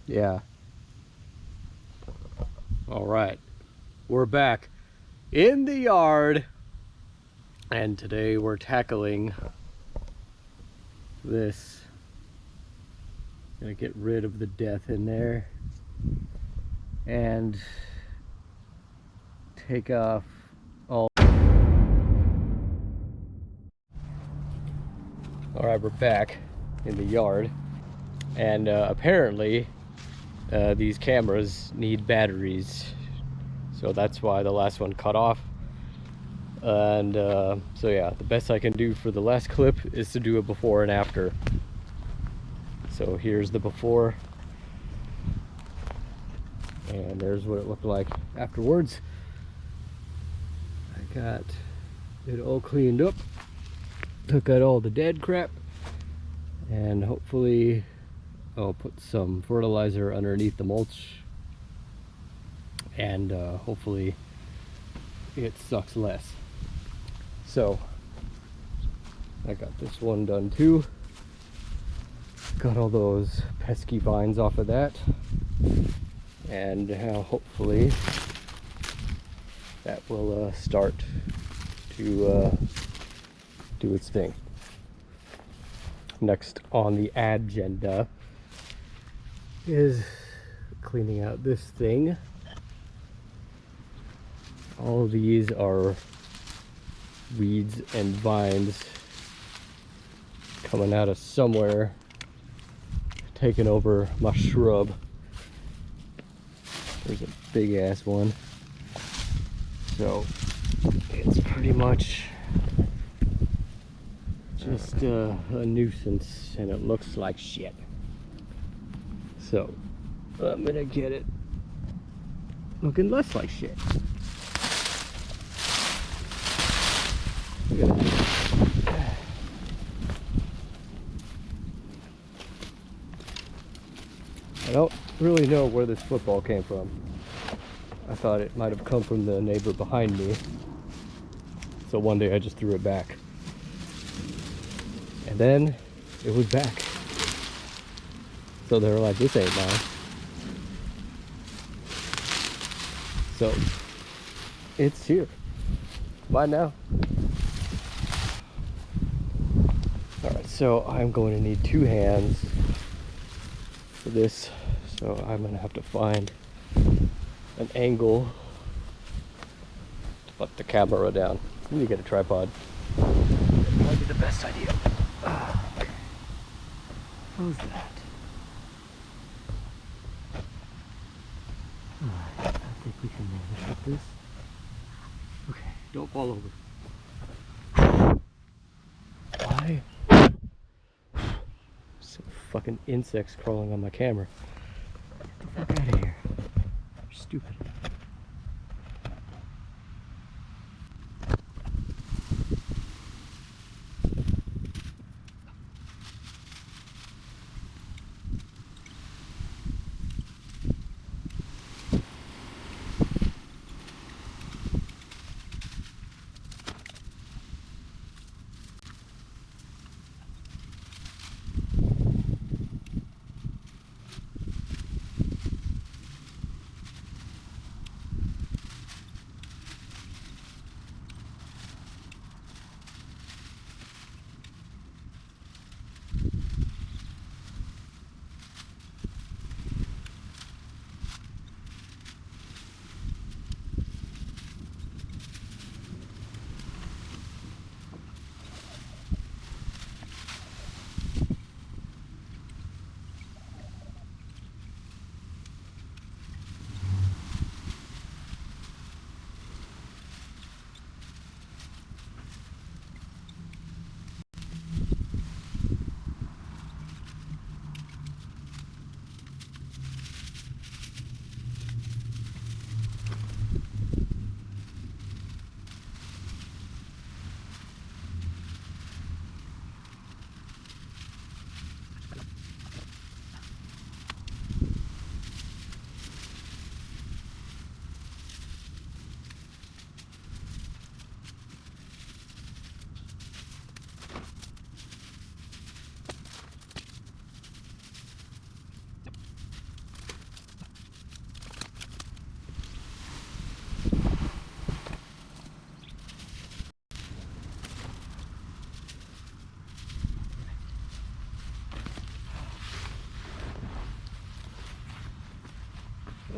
Yeah. All right, we're back in the yard, and today we're tackling this. Gonna get rid of the death in there and take off all. All right, we're back in the yard, and apparently these cameras need batteries, so that's why the last one cut off. And so yeah, the best I can do for the last clip is to do a before and after. So here's the before, and there's what it looked like afterwards. I got it all cleaned up, took out all the dead crap, and hopefully I'll put some fertilizer underneath the mulch, and hopefully it sucks less. So I got this one done too. Got all those pesky vines off of that, and now hopefully that will start to do its thing. Next on the agenda is cleaning out this thing. All of these are weeds and vines coming out of somewhere, taking over my shrub. There's a big ass one. So it's pretty much just a nuisance, and it looks like shit. So I'm gonna get it looking less like shit. I don't really know where this football came from. I thought it might have come from the neighbor behind me. So one day I just threw it back. And then it was back. So they were like, this ain't mine. So it's here. Bye now. Alright, so I'm going to need 2 hands for this. So I'm going to have to find an angle to put the camera down. I need to get a tripod. That might be the best idea. Okay. How's that? Alright, I think we can manage with this. Okay, don't fall over. Why? Some fucking insects crawling on my camera. Get the fuck out of here. You're stupid.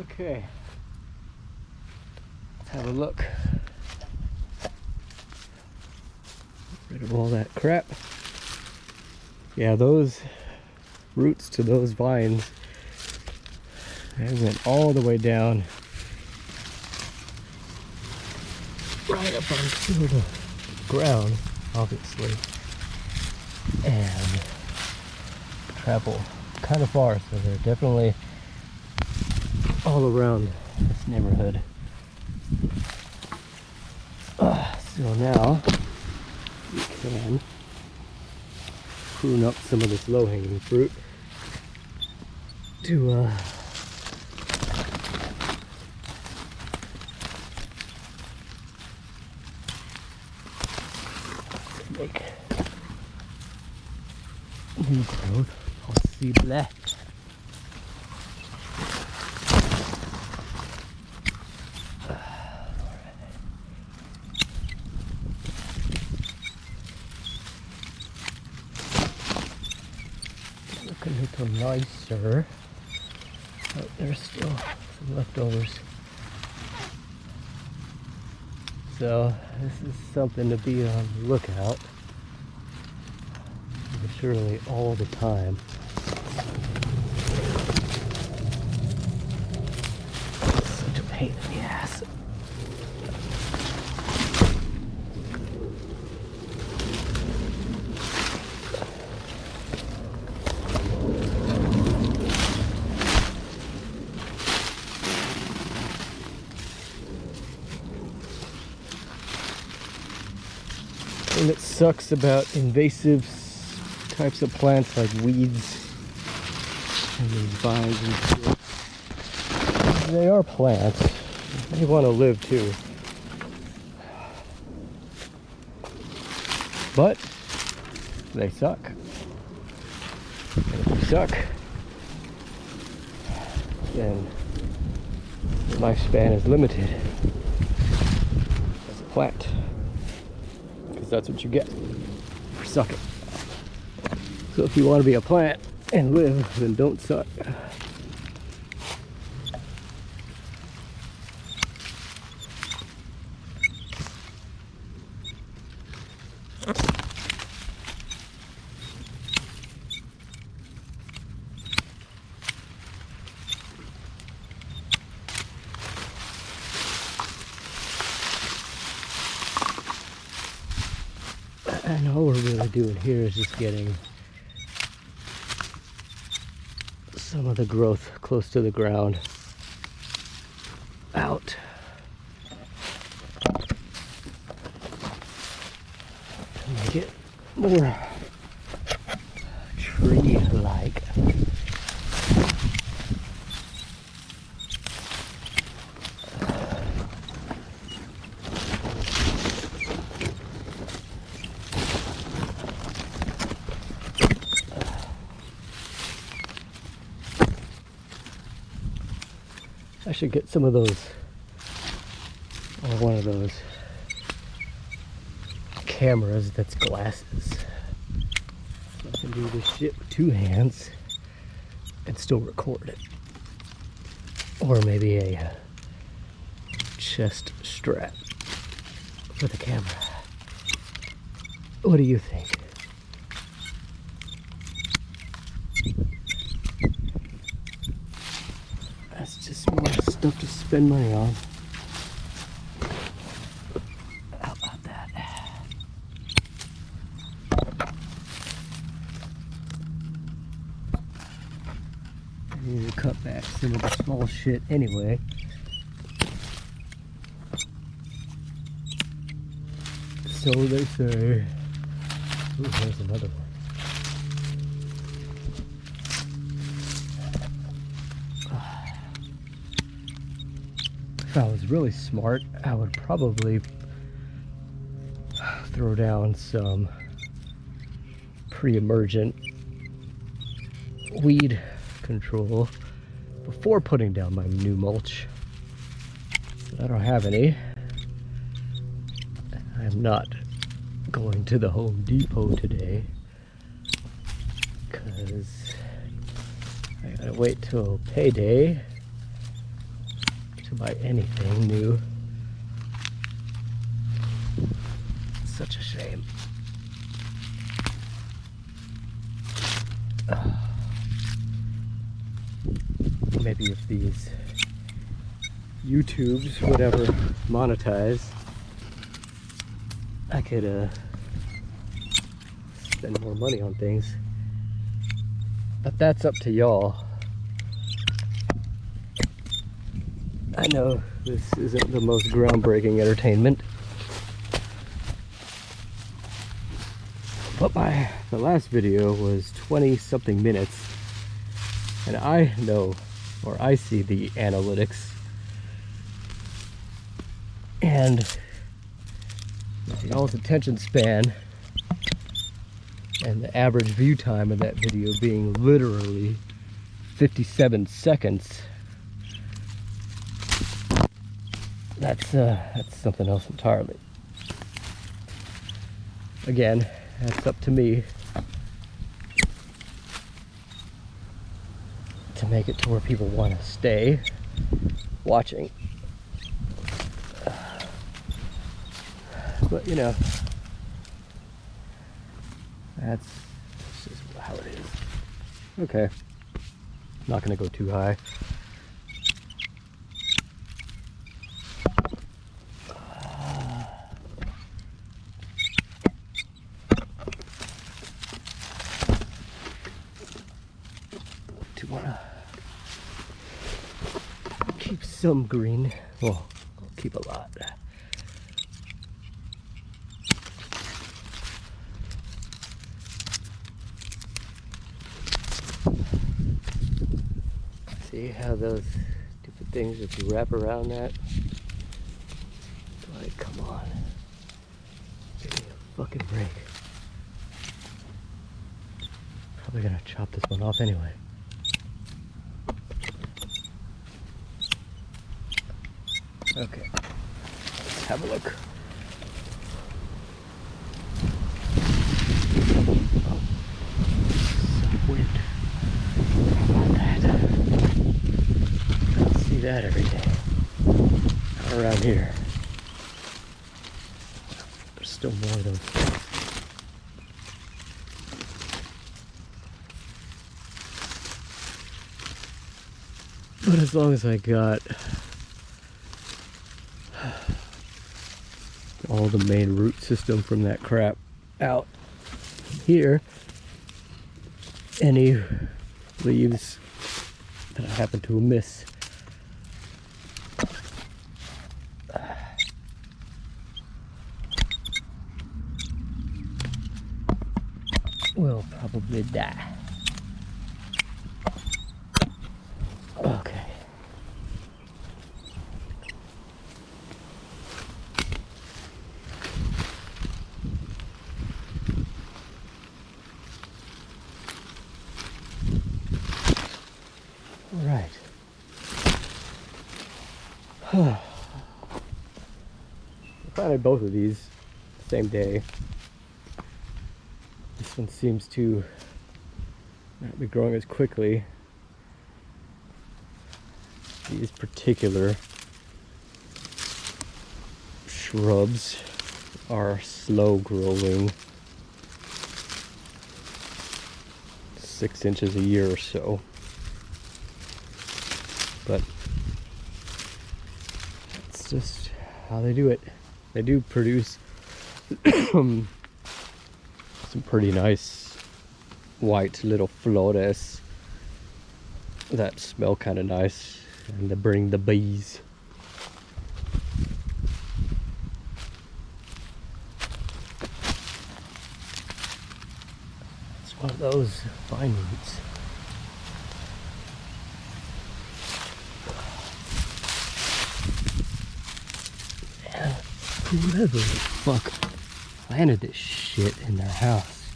Okay, let's have a look. Rid of all that crap. Yeah, those roots to those vines, they went all the way down, right up onto the ground, obviously, and travel kind of far, so they're definitely all around this neighborhood. So now we can prune up some of this low-hanging fruit to make new growth possible. Look a little nicer. Oh, there's still some leftovers. So this is something to be on the lookout. Surely all the time. Such a pain in the ass. And it sucks about invasive types of plants like weeds and these vines and shit. They are plants. They want to live too. But they suck. And if you suck, then your lifespan is limited as a plant. Because that's what you get for sucking. So if you want to be a plant and live, then don't suck. And all we're really doing here is just getting some of the growth close to the ground out. To make it more tree-like. I should get some of those, or one of those cameras that's glasses. So I can do this shit with two hands and still record it. Or maybe a chest strap for the camera. What do you think? That's just more stuff to spend money on. How about that? I need to cut back some of the small shit anyway. So they say. Ooh, there's another one. If I was really smart, I would probably throw down some pre-emergent weed control before putting down my new mulch. But I don't have any. I'm not going to the Home Depot today because I gotta wait till payday to buy anything new. Such a shame. Maybe if these YouTubes, whatever, monetize, I could spend more money on things. But that's up to y'all. I know this isn't the most groundbreaking entertainment, but the last video was 20 something minutes, and I know, or I see the analytics, and y'all's attention span and the average view time of that video being literally 57 seconds. That's something else entirely. Again, that's up to me to make it to where people want to stay watching. But you know, that's just how it is. Okay, not gonna go too high. Do wanna keep some green. Well, I'll keep a lot. See how those stupid things that you wrap around that? Like, come on. Give me a fucking break. Probably gonna chop this one off anyway. Okay, let's have a look. Oh, some wind. How about that? Don't see that every day. Not around here. There's still more of those. But as long as I got all the main root system from that crap out here, any leaves that I happen to miss will probably die. Okay. All right. I planted both of these the same day. This one seems to not be growing as quickly. These particular shrubs are slow growing, 6 inches a year or so. But it's just how they do it. They do produce some pretty nice white little flores that smell kind of nice, and they bring the bees. It's one of those vine roots. Whoever the fuck planted this shit in their house,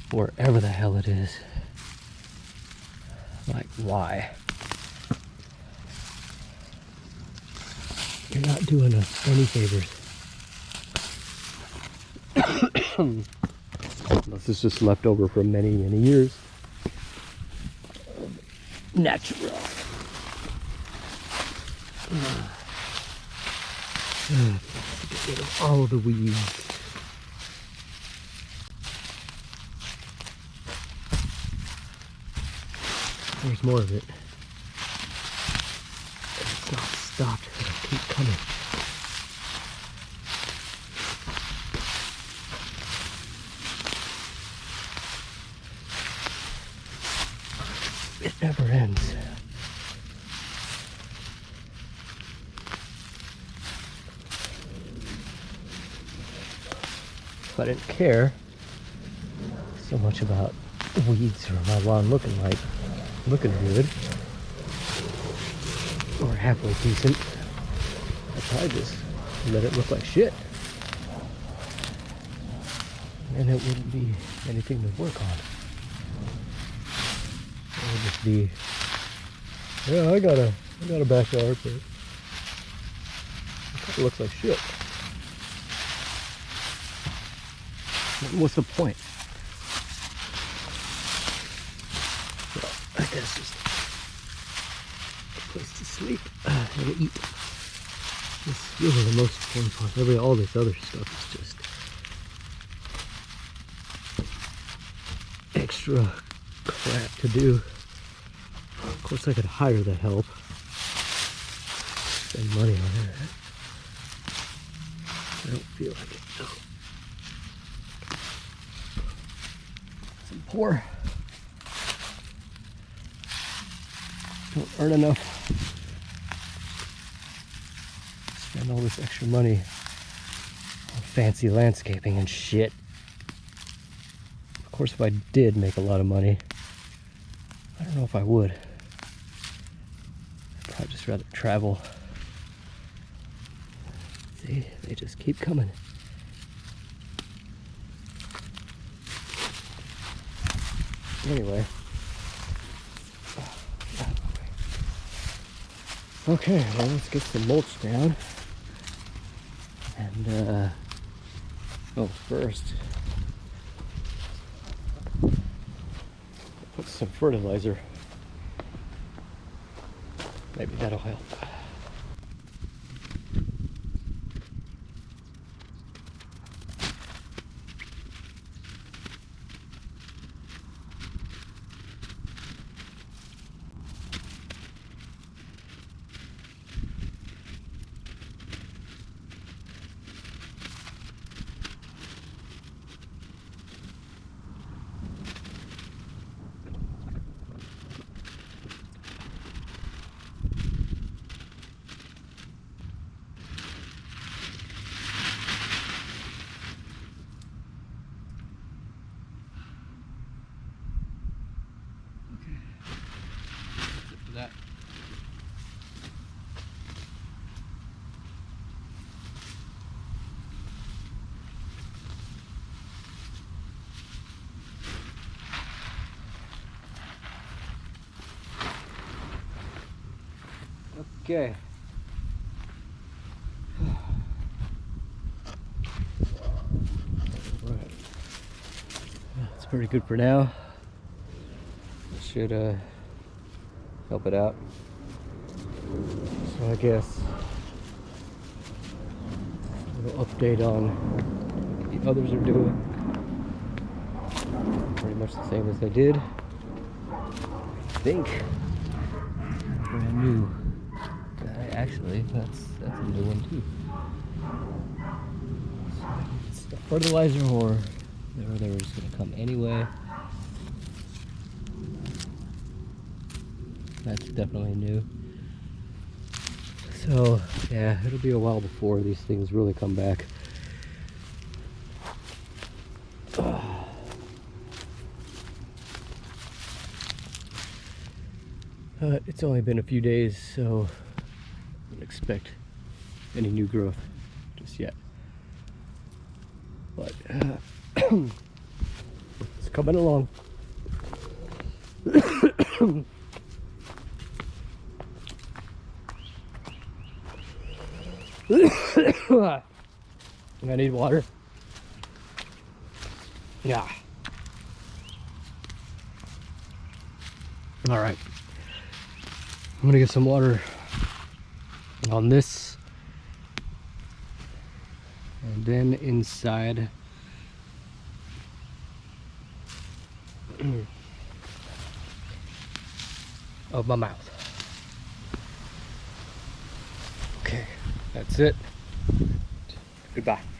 wherever the hell it is, like, why? You're not doing us any favors. This is just left over from many, many years. Natural. Get rid of all the weeds. There's more of it. It's not stopped. It'll keep coming. It never ends. If I didn't care so much about weeds or my lawn looking good or halfway decent, I'd probably just let it look like shit, and it wouldn't be anything to work on. It would just be, yeah, I got a backyard, but it kind of looks like shit. What's the point? Well, I guess just a place to sleep and eat. It's really the most important part. All this other stuff is just extra crap to do. Of course, I could hire the help, spend money on it. I don't feel like it. No. Poor. Don't earn enough. Spend all this extra money on fancy landscaping and shit. Of course, if I did make a lot of money, I don't know if I would. I'd probably just rather travel. See, they just keep coming. Anyway. Okay, well, let's get some mulch down. And, first, put some fertilizer. Maybe that'll help. That. Okay. Right. That's pretty good for now. Should help it out. So I guess a little update on what the others are doing. Pretty much the same as they did. I think. Brand new. Actually, that's a new one too. So it's the fertilizer, or they were just gonna come anyway. That's definitely new. So yeah, it'll be a while before these things really come back. It's only been a few days, so I don't expect any new growth just yet. But it's coming along. I need water. Yeah. All right. I'm gonna get some water on this, and then inside of my mouth. Okay, that's it. Goodbye.